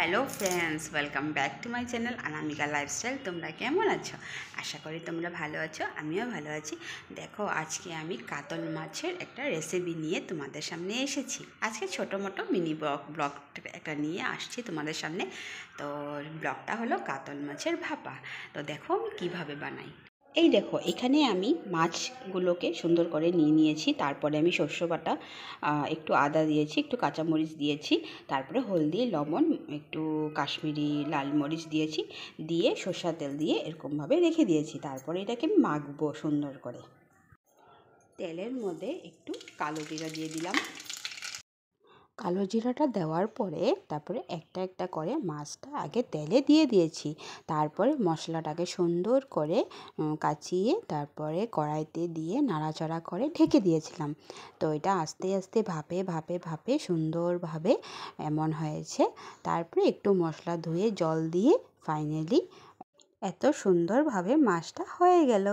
Hello friends, welcome back to my channel Anamika lifestyle. তোমরা কেমন আছো? আশা করি তোমরা ভালো আছো, আমিও ভালো আছি। দেখো, আজকে আমি কাতল মাছের একটা রেসিপি নিয়ে তোমাদের সামনে এসেছি। আজকে ছোটো মোটো মিনি ব্লগ একটা নিয়ে আসছি তোমাদের সামনে। তো ব্লগটা হলো কাতল মাছের ভাপা। তো দেখো আমি কীভাবে বানাই। এই দেখো, এখানে আমি মাছগুলোকে সুন্দর করে নিয়ে নিয়েছি। তারপরে আমি শস্য বাটা, একটু আদা দিয়েছি, একটু কাঁচামরিচ দিয়েছি, তারপরে হলদি, লবণ, একটু কাশ্মীরি লাল মরিচ দিয়েছি, দিয়ে সর্ষের তেল দিয়ে এরকমভাবে রেখে দিয়েছি। তারপরে এটাকে আমি মাখবো সুন্দর করে। তেলের মধ্যে একটু কালো জিরা দিয়ে দিলাম। কালো জিরাটা দেওয়ার পরে তারপরে একটা একটা করে মাছটা আগে তেলে দিয়ে দিয়েছি। তারপরে মশলাটাকে সুন্দর করে কাচিয়ে তারপরে কড়াইতে দিয়ে নাড়াচাড়া করে ঢেকে দিয়েছিলাম। তো এটা আস্তে আস্তে ভাপে ভাপে ভাপে সুন্দরভাবে এমন হয়েছে। তারপরে একটু মশলা ধুয়ে জল দিয়ে ফাইনালি এত সুন্দরভাবে মাছটা হয়ে গেল।